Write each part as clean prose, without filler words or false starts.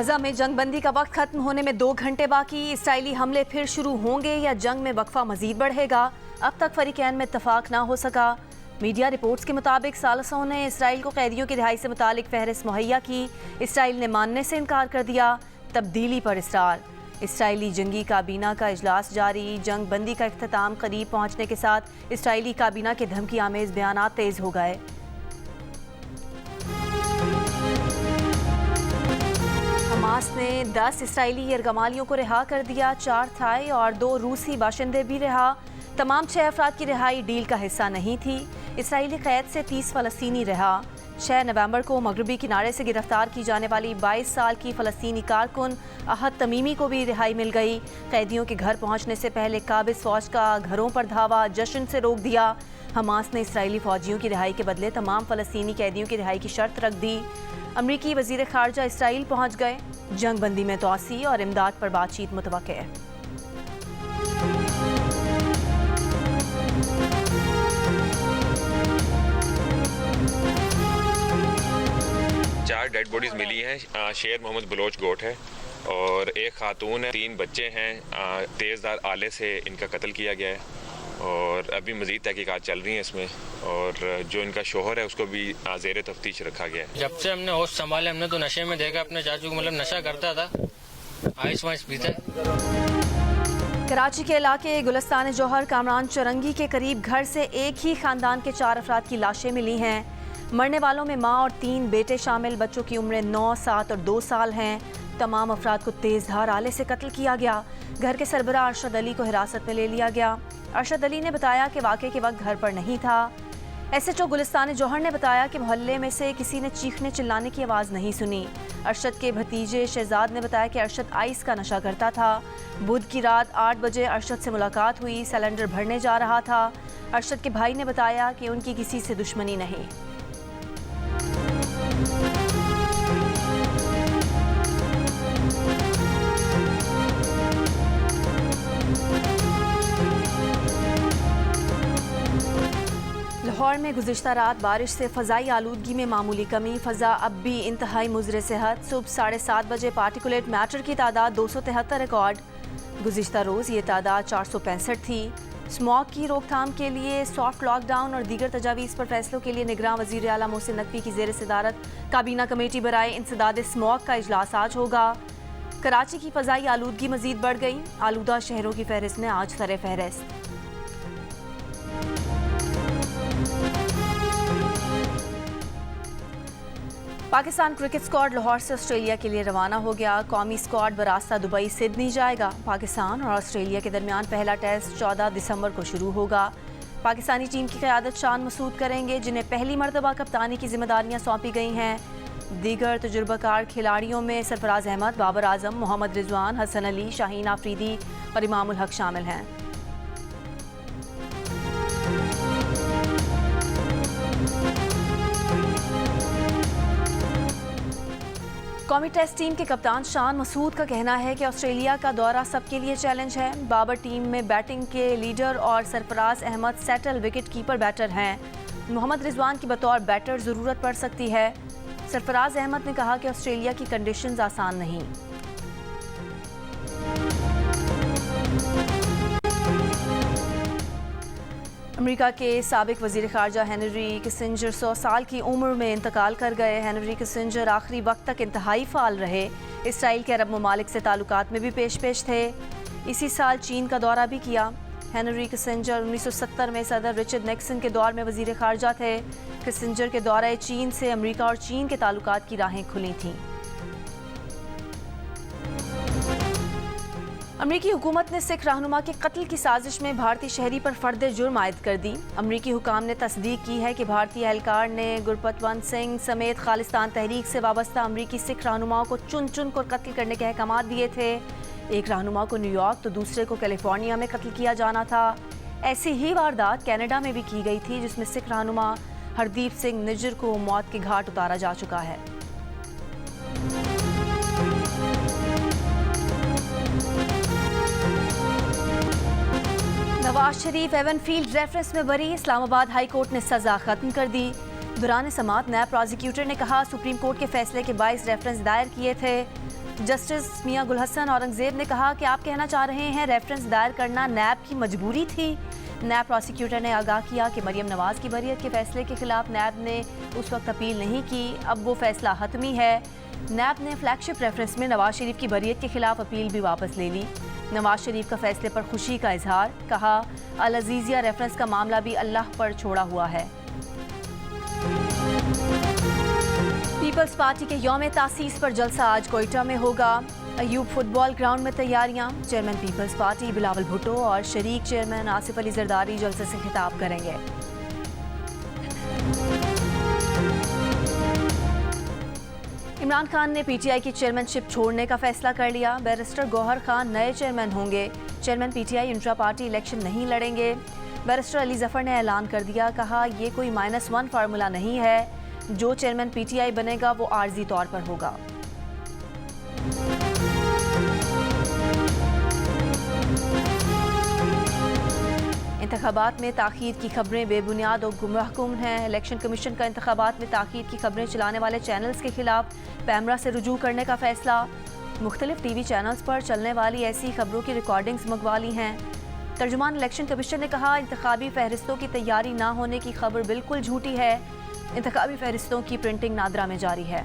गजा में जंगबंदी का वक्त खत्म होने में 2 घंटे बाकी। इसराइली हमले फिर शुरू होंगे या जंग में वक्फा मजीद बढ़ेगा? अब तक फरीकैन में इत्तफाक ना हो सका। मीडिया रिपोर्ट्स के मुताबिक सालसों ने इसराइल को कैदियों की रिहाई से मुतालिक फहरिस्त मुहैया की। इसराइल ने मानने से इनकार कर दिया। तब्दीली पर इसरार। इसराइली जंगी काबीना का इजलास जारी। जंग बंदी का इख्तिताम करीब पहुंचने के साथ इसराइली काबीना के धमकी आमेज बयानात तेज हो गए। हमास ने 10 इसराइली यरगमालियों को रिहा कर दिया। 4 थाई और 2 रूसी बाशिंदे भी रिहा। तमाम 6 अफराद की रिहाई डील का हिस्सा नहीं थी। इसराइली कैद से 30 फ़लस्तीनी रिहा। 6 नवंबर को मगरबी किनारे से गिरफ्तार की जाने वाली 22 साल की फ़लस्तीनी कारकुन अहद तमीमी को भी रिहाई मिल गई। कैदियों के घर पहुंचने से पहले काबिज फौज का घरों पर धावा जश्न से रोक दिया। हमास ने इसराइली फौजियों की रिहाई के बदले तमाम फ़लस्तीनी कैदियों की रिहाई की शर्त रख दी। अमरीकी वज़ीर ख़ारजा इसराइल पहुंच गए। जंग बंदी में तोसी और इमदाद पर बातचीत मुतवक्के है। 4 डेड बॉडीज़ मिली हैं। शेर मोहम्मद बलोच गोट है और एक खातून है। 3 बच्चे हैं। तेज़धार आले से इनका कत्ल किया गया है और अभी मज़ीद तहकीकात चल रही हैं इसमें। और जो इनका शोहर है उसको भी ज़ेर तफ्तीश रखा गया है। जब से हमने होश संभाले हमने तो नशे में देखा अपने चाचू को, मतलब नशा करता था, आइस वाइस पीता। कराची के इलाके गुलिस्तान जौहर कामरान चरंगी के करीब घर से एक ही खानदान के 4 अफराद की लाशें मिली हैं। मरने वालों में माँ और 3 बेटे शामिल। बच्चों की उम्रें 9, 7 और 2 साल हैं। तमाम अफराद को तेज़धार आले से कत्ल किया गया। घर के सरबराह अरशद अली को हिरासत में ले लिया गया। अरशद अली ने बताया कि वाक़े के वक्त घर पर नहीं था। SHO गुलिस्तान जौहर ने बताया कि मोहल्ले में से किसी ने चीखने चिल्लाने की आवाज़ नहीं सुनी। अरशद के भतीजे शहजाद ने बताया कि अरशद आइस का नशा करता था। बुध की रात 8 बजे अरशद से मुलाकात हुई। सिलेंडर भरने जा रहा था। अरशद के भाई ने बताया कि उनकी किसी से दुश्मनी नहीं। लाहौर में गुज़िश्ता रात बारिश से फ़ज़ाई आलूदगी में मामूली कमी। फ़ज़ा अब भी इंतहाई मुज़र सेहत। सुबह 7:30 बजे पार्टिकुलेट मैटर की तादाद 273 रिकॉर्ड। गुज़िश्ता रोज़ ये तादाद 465 थी। स्मॉग की रोकथाम के लिए सॉफ्ट लॉकडाउन और दीगर तजावीज़ पर फैसलों के लिए निगरान वज़ीर आला मोहसिन नकवी की ज़ेर सदारत काबीना कमेटी बराए इंसदाद स्मॉग का इजलास आज होगा। कराची की फ़ज़ाई आलूदगी मज़ीद बढ़ गई। आलूदा शहरों की फहरिस्त में आज सरे फहरिस्त। पाकिस्तान क्रिकेट स्क्वाड लाहौर से ऑस्ट्रेलिया के लिए रवाना हो गया। कौमी स्क्वाड बरास्ता दुबई सिडनी जाएगा। पाकिस्तान और ऑस्ट्रेलिया के दरमियान पहला टेस्ट 14 दिसंबर को शुरू होगा। पाकिस्तानी टीम की क़यादत शान मसूद करेंगे, जिन्हें पहली मरतबा कप्तानी की जिम्मेदारियां सौंपी गई हैं। दीगर तजुर्बाकार खिलाड़ियों में सरफराज अहमद, बाबर आजम, मोहम्मद रिजवान, हसन अली, शाहीन आफरीदी और इमामुल हक शामिल हैं। कौमी टेस्ट टीम के कप्तान शान मसूद का कहना है कि ऑस्ट्रेलिया का दौरा सबके लिए चैलेंज है। बाबर टीम में बैटिंग के लीडर और Sarfaraz Ahmed settle wicket keeper batter हैं। मोहम्मद रिजवान की बतौर बैटर ज़रूरत पड़ सकती है। सरफराज अहमद ने कहा कि ऑस्ट्रेलिया की कंडीशंस आसान नहीं। अमेरिका के साबिक वज़ीर ख़ारजा हेनरी किसिंजर 100 साल की उम्र में इंतकाल कर गए। हेनरी किसिंजर आखिरी वक्त तक इंतहाई फ़ाल रहे। इसराइल के अरब ममालिक से ताल्लुकात में भी पेश थे। इसी साल चीन का दौरा भी किया। हेनरी किसिंजर 1970 में सदर रिचर्ड निक्सन के दौर में वज़ीर ख़ारजा थे। किसिंजर के दौरे चीन से अमेरिका और चीन के ताल्लुकात की राहें खुली थीं। अमरीकी हुकूमत ने सिख रहनुमा के कत्ल की साजिश में भारतीय शहरी पर फर्द जुर्म आयद कर दी। अमरीकी हुकाम ने तस्दीक की है कि भारतीय एहलकार ने गुरपतवंत सिंह समेत खालिस्तान तहरीक से वाबस्ता अमरीकी सिख रहनुमाओं को चुन चुन कर कत्ल करने के अहकाम दिए थे। एक रहनुमा को न्यूयॉर्क तो दूसरे को कैलिफोर्निया में कत्ल किया जाना था। ऐसी ही वारदात कनाडा में भी की गई थी, जिसमें सिख रहनुमा हरदीप सिंह निज्जर को मौत के घाट उतारा जा चुका है। नवाज शरीफ एवनफील्ड रेफरेंस में बरी। इस्लामाबाद हाई कोर्ट ने सजा खत्म कर दी। दौरान समाअत नैब प्रोसिक्यूटर ने कहा सुप्रीम कोर्ट के फैसले के 22 रेफरेंस दायर किए थे। जस्टिस मियां गुल हसन औरंगजेब ने कहा कि आप कहना चाह रहे हैं रेफरेंस दायर करना नैब की मजबूरी थी। नैब प्रोसिक्यूटर ने आगाह किया कि मरियम नवाज की बरियत के फैसले के खिलाफ नैब ने उस वक्त अपील नहीं की, अब वो फैसला हतमी है। नैब ने फ्लैगशिप रेफरेंस में नवाज शरीफ की बरियत के खिलाफ अपील भी वापस ले ली। नवाज शरीफ का फैसले पर खुशी का इजहार, कहा अल अजीजिया रेफरेंस का मामला भी अल्लाह पर छोड़ा हुआ है। पीपल्स पार्टी के यौम तासीस पर जलसा आज कोयटा में होगा। अयूब फुटबॉल ग्राउंड में तैयारियां। चेयरमैन पीपल्स पार्टी बिलावल भुट्टो और शरीक चेयरमैन आसिफ अली जरदारी जलसे से खिताब करेंगे। इमरान खान ने पीटीआई की चेयरमैनशिप छोड़ने का फैसला कर लिया। बैरिस्टर गौहर खान नए चेयरमैन होंगे। Chairman PTI intra party election नहीं लड़ेंगे। बैरिस्टर अली जफर ने ऐलान कर दिया, कहा यह कोई -1 फार्मूला नहीं है, जो चेयरमैन पीटीआई बनेगा वो आर्जी तौर पर होगा। इंतखाबात में ताख़ीर की खबरें बेबुनियाद और गुमराहकुन हैं। इलेक्शन कमीशन का इंतखाबात में ताख़ीर की खबरें चलाने वाले चैनल्स के खिलाफ पैमरा से रुजू करने का फैसला। मुख्तलिफ टीवी चैनल्स पर चलने वाली ऐसी खबरों की रिकॉर्डिंग्स मंगवा ली हैं। तर्जुमान इलेक्शन कमीशन ने कहा इंतखाबी फहरिस्तों की तैयारी ना होने की खबर बिल्कुल झूठी है। इंतखाबी फहरिस्तों की प्रिंटिंग नादरा में जारी है।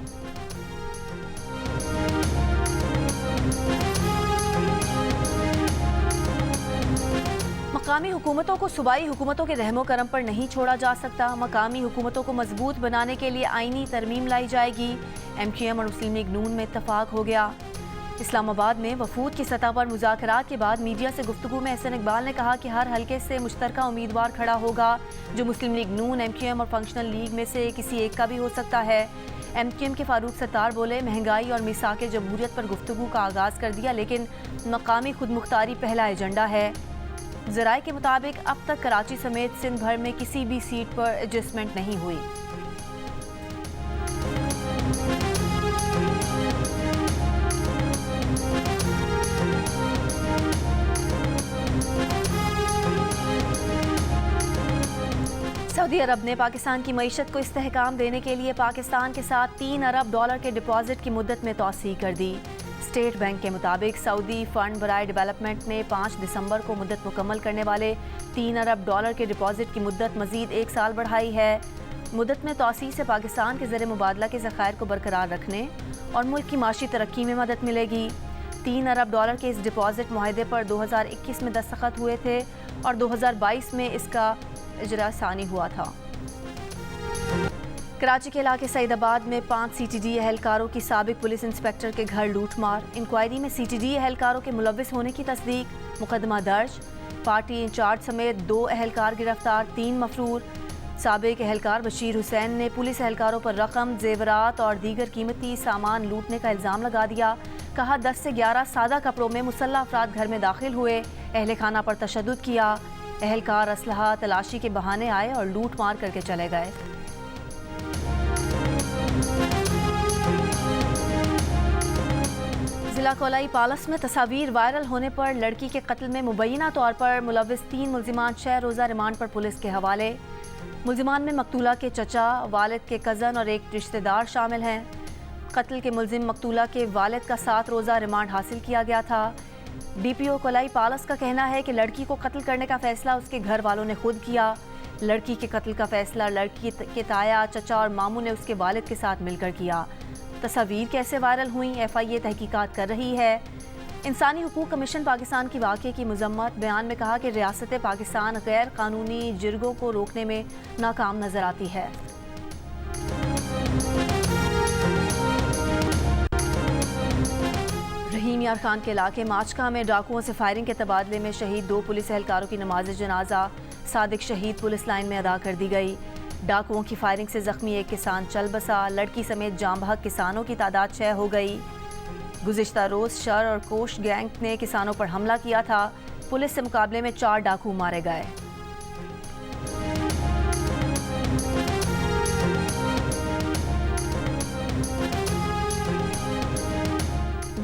मकामी हुकूमतों को सूबाई हुकूमतों के रहमो करम पर नहीं छोड़ा जा सकता। मकामी हुकूमतों को मजबूत बनाने के लिए आईनी तरमीम लाई जाएगी। MQM और मुस्लिम लीग नून में इत्तफाक हो गया। इस्लामाबाद में वफूद की सतह पर मुज़ाकरात के बाद मीडिया से गुफ्तगू में एहसन इकबाल ने कहा कि हर हल्के से मुश्तरका उम्मीदवार खड़ा होगा, जो मुस्लिम लीग नून, MQM और फंक्शनल लीग में से किसी एक का भी हो सकता है। MQM के फारूक सत्तार बोले, महंगाई और मिसाक जमहूरियत पर गुफ्तगू का आगाज़ कर दिया, लेकिन मकामी खुद मुख्तारी पहला एजेंडा है। ज़राए के मुताबिक अब तक कराची समेत सिंध भर में किसी भी सीट पर एडजस्टमेंट नहीं हुई। सऊदी अरब ने पाकिस्तान की मईशत को इस्तेहकाम देने के लिए पाकिस्तान के साथ $3 अरब के डिपॉजिट की मुद्दत में तौसीह कर दी। स्टेट बैंक के मुताबिक सऊदी फंड बराए डेवलपमेंट ने 5 दिसंबर को मुद्दत मुकम्मल करने वाले $3 अरब के डिपॉजिट की मुद्दत मजीद 1 साल बढ़ाई है। मुद्दत में तौसीह से पाकिस्तान के ज़र मुबादला के ज़खायर को बरकरार रखने और मुल्क की माशी तरक्की में मदद मिलेगी। $3 अरब के इस डिपॉजिट मुआहदे पर 2021 में दस्तखत हुए थे और 2022 में इसका इजरा सानी हुआ था। कराची के इलाके सईदाबाद में 5 CTD एहलकारों की साबिक पुलिस इंस्पेक्टर के घर लूटमार। इंक्वायरी में CTD एहलकारों के मुलव्विस होने की तस्दीक, मुकदमा दर्ज। पार्टी इंचार्ज समेत 2 एहलकार गिरफ्तार, 3 मफरूर। साबिक एहलकार बशीर हुसैन ने पुलिस एहलकारों पर रकम, जेवरात और दीगर कीमती सामान लूटने का इल्ज़ाम लगा दिया। कहा 10 से 11 सादा कपड़ों में मुसल्लह अफराद घर में दाखिल हुए, अहले खाना पर तशद्दुद किया। एहलकार असलहा तलाशी के बहाने आए और लूट मार करके चले गए। जिला कोलाई पालस में तस्वीर वायरल होने पर लड़की के कत्ल में मुबैना तौर पर मुलव्विस 3 मुल्जिमान 6 रोज़ा रिमांड पर पुलिस के हवाले। मुल्जिमान में मकतूला के चचा, वालिद के कज़न और एक रिश्तेदार शामिल हैं। कत्ल के मुल्जिम मकतूला के वालिद का 7 रोज़ा रिमांड हासिल किया गया था। DPO कोलाई पालस का कहना है कि लड़की को कत्ल करने का फैसला उसके घर वालों ने खुद किया। लड़की के कत्ल का फैसला लड़की के ताया, चचा और मामू ने उसके वालिद के साथ मिलकर किया। तस्वीर कैसे वायरल हुई, FIA तहकीकात कर रही है। इंसानी हुकूक कमीशन पाकिस्तान की वाक़े की मजम्मत। बयान में कहा कि रियासत पाकिस्तान गैर कानूनी जिरगों को रोकने में नाकाम नजर आती है। रहीम यार खान के इलाके माचका में डाकुओं से फायरिंग के तबादले में शहीद 2 पुलिस एहलकारों की नमाज जनाजा सादिक शहीद पुलिस लाइन में अदा कर दी गई। डाकुओं की फायरिंग से जख्मी एक किसान चल बसा। लड़की समेत जाम बहक किसानों की तादाद 6 हो गई। गुज़िश्ता रोज़ शर और कोश गैंग ने किसानों पर हमला किया था। पुलिस से मुकाबले में 4 डाकू मारे गए।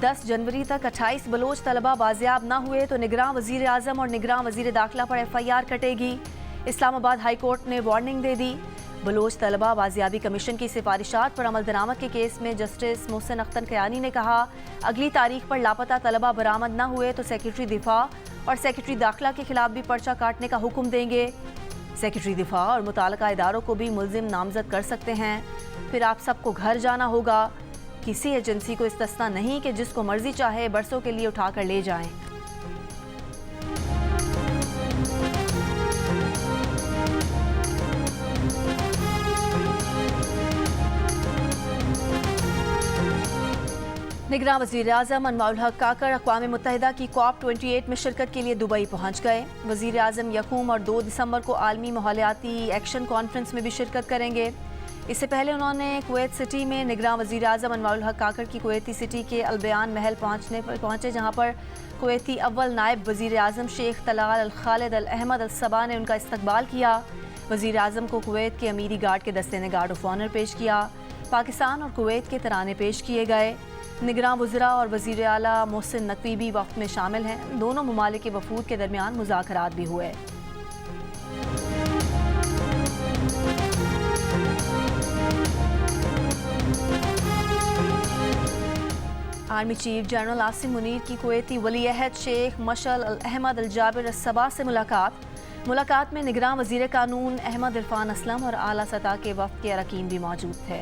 10 जनवरी तक 28 बलोच तलबा बाजियाब न हुए तो निगरान वज़ीर आज़म और निगरान वज़ीर दाखिला पर FIR कटेगी। इस्लामाबाद हाई कोर्ट ने वार्निंग दे दी। बलोच तलबा बाजियाबी कमीशन की सिफारिशात पर अमल दरामद के केस में जस्टिस मोहसिन अख्तर कयानी ने कहा, अगली तारीख पर लापता तलबा बरामद न हुए तो सेक्रेटरी दिफा और सेक्रेटरी दाखिला के खिलाफ भी पर्चा काटने का हुक्म देंगे। सेक्रेटरी दिफा और मुताल्लिका इदारों को भी मुल्जिम नामजद कर सकते हैं। फिर आप सबको घर जाना होगा। किसी एजेंसी को इस्तिस्ना नहीं कि जिसको मर्जी चाहे बरसों के लिए उठाकर ले जाएं। निगरान वज़ीर-ए-आज़म अनवारुल हक काकर अक़वाम मुत्तहिदा की COP28 में शिरकत के लिए दुबई पहुँच गए। वज़ीर-ए-आज़म 1 और 2 दिसंबर को आलमी माहौलियाती एक्शन कॉन्फ्रेंस में भी शिरकत करेंगे। इससे पहले उन्होंने कुवैत सिटी में निगरान वज़ीर-ए-आज़म अनवारुल हक काकर की कुवैती सिटी के अलबयान महल पहुँचे, जहाँ पर कुवैती अव्वल नायब वज़ीर-ए-आज़म शेख तलाल अल खालिद अल अहमद अल सबा ने उनका इस्तकबाल किया। वज़ीर-ए-आज़म को कुवैत के अमीरी गार्ड के दस्ते ने गार्ड ऑफ ऑनर पेश किया। पाकिस्तान और कुवैत के तराने पेश किए गए। निगरान वज़रा और वज़ीर आला मोहसिन नकवी भी वक्त में शामिल हैं। दोनों ममालिक के वफूद के दरमियान मुज़ाकरात भी हुए। Army chief general Asim Munir की कुवैती वली अहद शेख मशअल अल अहमद अल जाबिर अल सबा से मुलाकात में निगरान वज़ीर कानून अहमद इरफान असलम और आला सतह के वफ़द के अरकान भी मौजूद थे।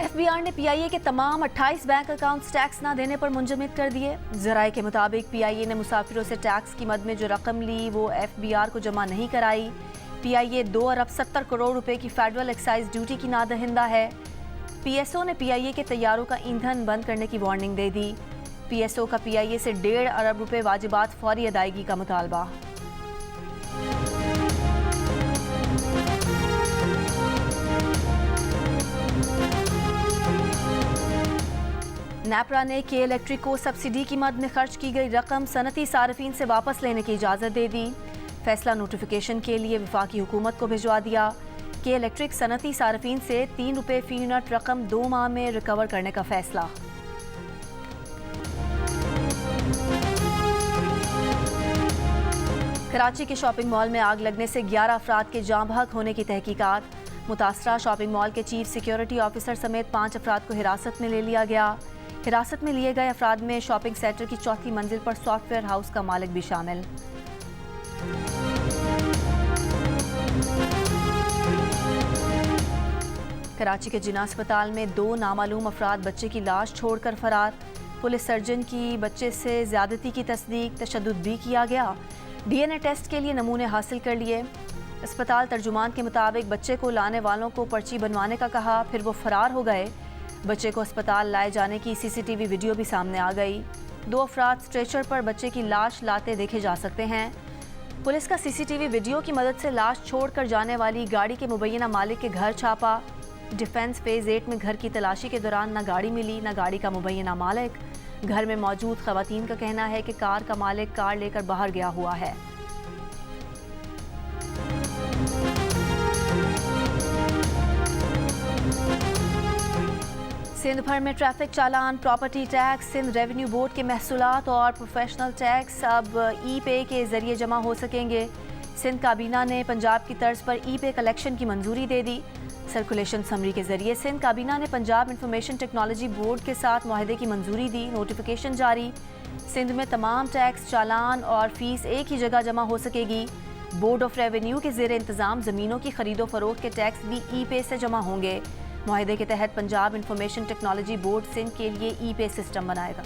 FBI ने PIA के तमाम 28 बैंक अकाउंट्स टैक्स ना देने पर मुंजमद कर दिए। ज़राए के मुताबिक PIA ने मुसाफिरों से टैक्स की मद में जो रकम ली वो FBR को जमा नहीं कराई। PIA 2 अरब 70 करोड़ रुपए की फेडरल एक्साइज ड्यूटी की नादहिंदा है। PSO ने PIA के तैयारों का ईंधन बंद करने की वार्निंग दे दी। PSO का PIA से 1.5 अरब रुपए वाजिबात फौरी अदायगी का मुतालबा। नेपरा ने के इलेक्ट्रिक को सब्सिडी की मद में खर्च की गई रकम सनती सार्फिन से वापस लेने की इजाज़त दे दी। फैसला नोटिफिकेशन के लिए वफाकी हुकूमत को भिजवा दिया। के इलेक्ट्रिक सनती सार्फिन से 3 रुपये फी यूनिट रकम 2 माह में रिकवर करने का फैसला। कराची के शॉपिंग मॉल में आग लगने से 11 अफराद के जाँ बहक होने की तहकीकात। मुतासरा शॉपिंग मॉल के चीफ सिक्योरिटी ऑफिसर समेत 5 अफराद को हिरासत में ले लिया गया। हिरासत में लिए गए अफराद में शॉपिंग सेंटर की 4थी मंजिल पर सॉफ्टवेयर हाउस का मालिक भी शामिल। कराची के जिना अस्पताल में 2 नामालूम अफराद बच्चे की लाश छोड़कर फरार। पुलिस सर्जन की बच्चे से ज्यादती की तस्दीक, तशद्दुद भी किया गया। DNA टेस्ट के लिए नमूने हासिल कर लिए। अस्पताल तर्जुमान के मुताबिक बच्चे को लाने वालों को पर्ची बनवाने का कहा, फिर वो फरार हो गए। बच्चे को अस्पताल लाए जाने की CCTV वीडियो भी सामने आ गई। 2 अफराद स्ट्रेचर पर बच्चे की लाश लाते देखे जा सकते हैं। पुलिस का CCTV वीडियो की मदद से लाश छोड़कर जाने वाली गाड़ी के मुबैना मालिक के घर छापा। डिफेंस फेज 8 में घर की तलाशी के दौरान न गाड़ी मिली न गाड़ी का मुबैना मालिक। घर में मौजूद खवातीन का कहना है कि कार का मालिक कार लेकर बाहर गया हुआ है। सिंध भर में traffic challan, property tax, Sindh revenue board के महसूलात और प्रोफेशनल टैक्स अब ई-पे के जरिए जमा हो सकेंगे। सिंध काबीना ने पंजाब की तर्ज पर ई-पे कलेक्शन की मंजूरी दे दी। सर्कुलेशन समरी के जरिए सिंध काबीना ने पंजाब इंफॉर्मेशन टेक्नोलॉजी बोर्ड के साथ मुआहदे की मंजूरी दी। नोटिफिकेशन जारी। सिंध में तमाम टैक्स, चालान और फीस एक ही जगह जमा हो सकेगी। बोर्ड ऑफ रेवेन्यू के ज़ेर इंतज़ाम ज़मीनों की खरीदो फरोख्त के टैक्स भी ई-पे से जमा होंगे। मुआहदे के तहत Punjab information technology board Sindh के लिए ई-पे सिस्टम बनाएगा।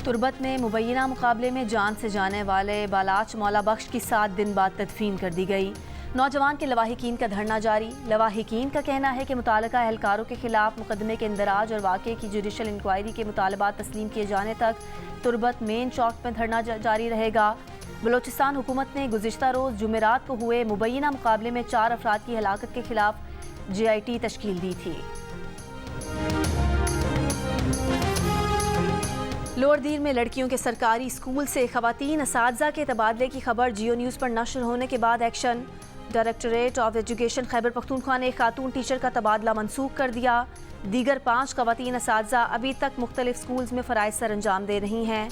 तुर्बत में मुबैना मुकाबले में जान से जाने वाले बालाच मौला बख्श की 7 दिन बाद तदफीन कर दी गई। नौजवान के लवाहिकीन का धरना जारी। लवाहिकीन का कहना है कि मुतालिका एहलकारों के खिलाफ मुकदमे के इंदराज और वाक़े की जुडिशल इंक्वायरी के मुतालबात तस्लीम किए जाने तक तुर्बत मेन चौक में धरना जारी रहेगा। बलोचिस्तान हुकूमत ने गुज़िश्ता रोज़ जुमेरात को हुए मुबैना मुकाबले में 4 अफराद की हलाकत के खिलाफ JIT तश्कील दी थी। लोअर दीर में लड़कियों के सरकारी स्कूल से खवातीन असातिज़ा के तबादले की खबर जियो न्यूज़ पर नशर होने के बाद action. Directorate of education Khyber Pakhtunkhwa ने एक खातून टीचर का तबादला मनसूख कर दिया। दीगर 5 ख़वातीन असातिज़ा अभी तक मुख्तलिफ स्कूल्स में फ़राइज़ सर अंजाम दे रही हैं।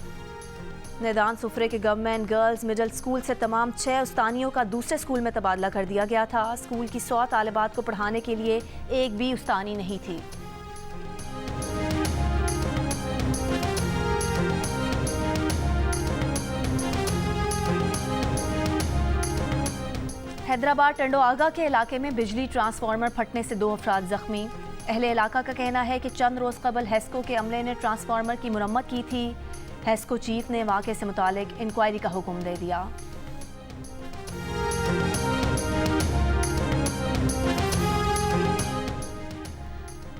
मैदान सुफरे के गवर्नमेंट गर्ल्स मिडिल स्कूल से तमाम 6 उस्तानियों का दूसरे स्कूल में तबादला कर दिया गया था। स्कूल की 100 तालिबात को पढ़ाने के लिए एक भी उस्तानी नहीं थी। हैदराबाद टंडो आगा के इलाके में बिजली ट्रांसफार्मर फटने से 2 अफराद जख्मी। अहले इलाका का कहना है कि चंद रोज़ कबल हेस्को के अमले ने ट्रांसफार्मर की मुरम्मत की थी। हेस्को चीफ ने वाक़े से मुतालिक इंक्वायरी का हुक्म दे दिया।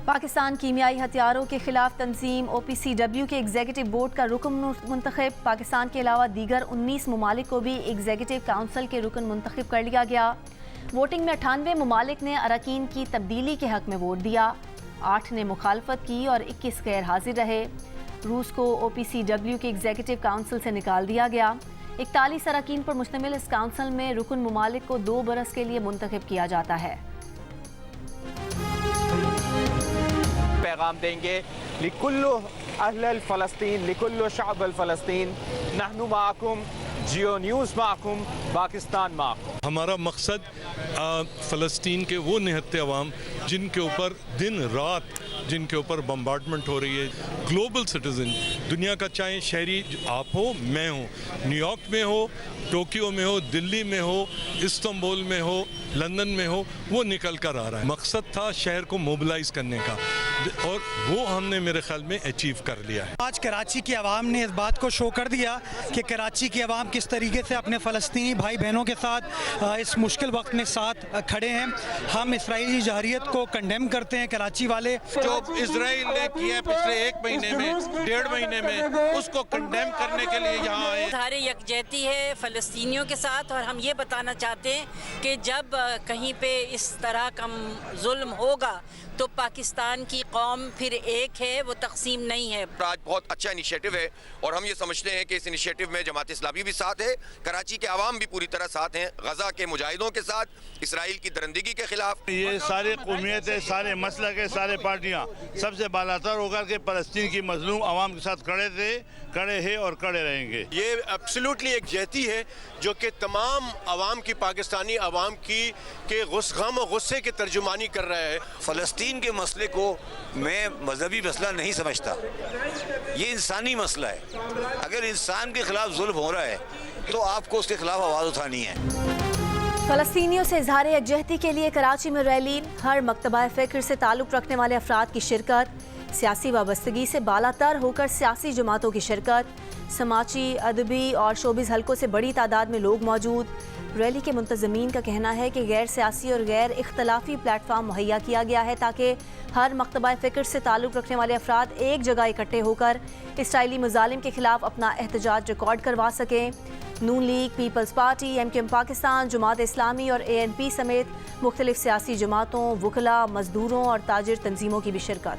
पाकिस्तान कीमियाई हथियारों के खिलाफ तंजीम OPCW के एग्जीक्यूटिव बोर्ड का रुकन मुंतखब। पाकिस्तान के अलावा दीगर 19 ममालिक को भी एग्जीक्यूटिव काउंसिल के रुकन मुंतखब कर लिया गया। वोटिंग में 98 ममालिक ने अरकान की तब्दीली के हक में वोट दिया, 8 ने मुखालफत की और 21 गैर हाजिर रहे। रूस को OPCW के एग्जीक्यूटिव काउंसिल से निकाल दिया गया। 41 अरकान पर मुश्तमिल इस काउंसिल में रुकन ममालिक को 2 बरस के लिए मुंतखब किया जाता है। पैगाम देंगे लिकुल्लु अहल फ़लस्तीन लिकुल्लु शअब फ़लस्तीन नहनु माकुम जियो न्यूज़ माकुम पाकिस्तान माकुम। हमारा मकसद फ़लस्तीन के वो निहत्ते अवाम जिनके ऊपर दिन रात जिनके ऊपर बम्बार्डमेंट हो रही है, ग्लोबल सिटीज़न दुनिया का, चाहे शहरी आप हो मैं हूँ, न्यूयॉर्क में हो, टोक्यो में हो, दिल्ली में हो, इस्तांबुल में हो, लंदन में हो, वो निकल कर आ रहा है। मकसद था शहर को मोबिलाइज करने का और वो हमने मेरे ख्याल में अचीव कर लिया है। आज कराची की आवाम ने इस बात को शो कर दिया कि कराची की आवाम किस तरीके से अपने फ़लस्तीनी भाई बहनों के साथ इस मुश्किल वक्त में साथ खड़े हैं। हम इसराइली जहरियत को कंडेम करते हैं। कराची वाले जो इसराइल ने किया पिछले 1 महीने में, 1.5 महीने में, उसको कंडेम करने के लिए यहाँ आए। सारे यकजहती है फ़लस्तीनियों के साथ और हम ये बताना चाहते हैं कि जब कहीं पे इस तरह का जुल्म होगा तो पाकिस्तान की कौम फिर एक है, वो तकसीम नहीं है। आज बहुत अच्छा इनिशिएटिव है और हम ये समझते हैं कि इस इनिशिएटिव में जमात इस्लामी भी साथ है, कराची के आवाम भी पूरी तरह साथ हैं, गजा के मुजाहिदों के साथ, इसराइल की दरिंदगी के खिलाफ। ये सारे कौमियतें, सारे मसलक के, सारे पार्टियाँ सबसे बालातर होकर के फ़लस्तीन की मजलूम आवाम के साथ खड़े थे, खड़े हैं और खड़े रहेंगे। ये एब्सोल्युटली एक जहती है जो कि तमाम आवाम की, पाकिस्तानी आवाम की के गम और गुस्से की तर्जुमानी कर रहा है। फ़लस्तीन के मसले को मैं मजहबी मसला नहीं समझता, ये इंसानी मसला है। अगर इंसान के खिलाफ जुल्म हो रहा है तो आपको उसके खिलाफ आवाज़ उठानी है। फ़लस्तीनियों से इज़हार यकजहती के लिए कराची में रैली, हर मकतबा फ़िक्र से ताल्लुक़ रखने वाले अफराद की शिरकत, सियासी वाबस्तगी से बालातर होकर सियासी जमातों की शिरकत, समाजी, अदबी और शोबिज़ हलकों से बड़ी तादाद में लोग मौजूद। रैली के मुंतज़मीन का कहना है कि गैर सियासी और गैर इख्तलाफी प्लेटफार्म मुहैया किया गया है ताकि हर मकतबा फ़िक्र से ताल्लुक़ रखने वाले अफराद एक जगह इकट्ठे होकर इसराइली मुजालिम के खिलाफ अपना एहतजाज रिकॉर्ड करवा सकें। Noon League, People's Party, MKM Pakistan, Jamaat Islami और ANP समेत मुख्तलिफ सियासी जमातों, वकला, मजदूरों और ताजिर तंजीमों की भी शिरकत।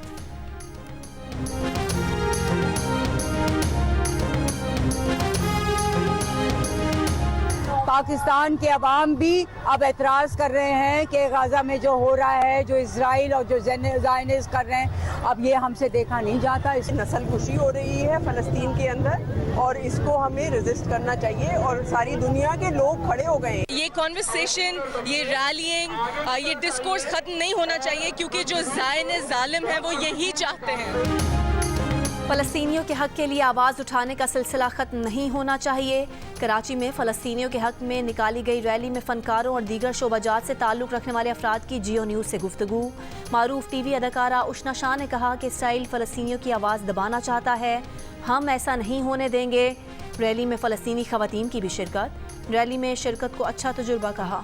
पाकिस्तान के अवाम भी अब एतराज़ कर रहे हैं कि गाज़ा में जो हो रहा है, जो इसराइल और जो ज़ायनिस्ट कर रहे हैं, अब ये हमसे देखा नहीं जाता। इस नस्ल कुशी हो रही है फ़लस्तीन के अंदर और इसको हमें रेजिस्ट करना चाहिए और सारी दुनिया के लोग खड़े हो गए। ये कॉन्वर्सेशन, ये रैलिंग, ये डिस्कोर्स ख़त्म नहीं होना चाहिए क्योंकि जो ज़ालिम है वो यही चाहते हैं। फ़लस्तीनियों के हक़ के लिए आवाज़ उठाने का सिलसिला ख़त्म नहीं होना चाहिए। कराची में फ़लस्तीनियों के हक़ में निकाली गई रैली में फ़नकारों और दीगर शोबाजात से ताल्लुक़ रखने वाले अफराद की जियो न्यूज़ से गुफ्तगू। मारूफ TV अदाकारा उशना शाह ने कहा कि इसराइल फ़लस्तीनियों की आवाज़ दबाना चाहता है, हम ऐसा नहीं होने देंगे। रैली में फ़लस्तीनी ख़वातीन की भी शिरकत। रैली में शिरकत को अच्छा तजुर्बा कहा।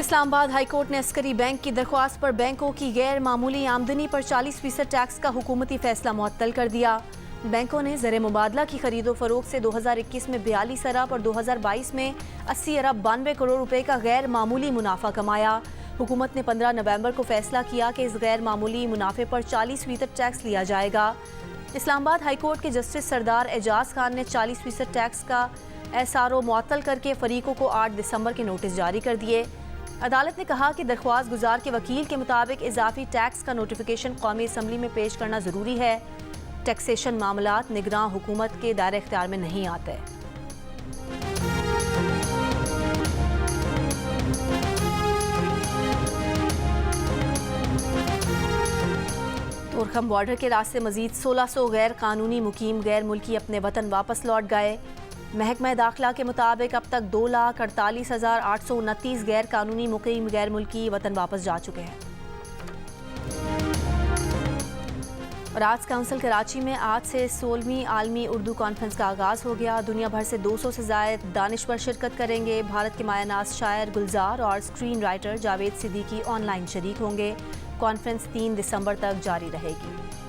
इस्लामाबाद हाई कोर्ट ने अस्करी बैंक की दरख्वास्त पर बैंकों की गैर मामूली आमदनी पर 40% टैक्स का हुकूमती फैसला मुअत्तल कर दिया। बैंकों ने ज़र मुबादला की खरीदो फरोख्त से 2021 में 42 अरब और 2022 में 80 अरब 92 करोड़ रुपए का गैर मामूली मुनाफा कमाया। हुकूमत ने 15 नवंबर को फैसला किया कि इस गैर मामूली मुनाफे पर 40% टैक्स लिया जाएगा। इस्लामाबाद हाई कोर्ट के जस्टिस सरदार एजाज खान ने 40% टैक्स का एसआरओ मुअत्तल करके फरीकों को 8 दिसंबर के नोटिस जारी कर दिए। अदालत ने कहा कि दरख्वास्त गुजार के वकील के मुताबिक इजाफी टैक्स का नोटिफिकेशन कौमी असम्बली में पेश करना ज़रूरी है। टैक्सेशन मामलात निगरान हुकूमत के दायरे इख्तियार में नहीं आते। तोरखम बॉर्डर के रास्ते मजीद 1600 गैर कानूनी मुकीम गैर मुल्की अपने वतन वापस लौट गए। महकमा दाखिला के मुताबिक अब तक 2,48,829 गैर कानूनी मुकीम गैर मुल्की वतन वापस जा चुके हैं। और आर्ट्स काउंसिल कराची में आज से 16वीं आलमी उर्दू कॉन्फ्रेंस का आगाज़ हो गया। दुनिया भर से 200 से ज़ायद दानिश्वर शिरकत करेंगे। भारत के मायानाज शायर गुलजार और screen writer Javed Siddiqui online शरीक होंगे। कॉन्फ्रेंस 3 दिसंबर तक जारी रहेगी।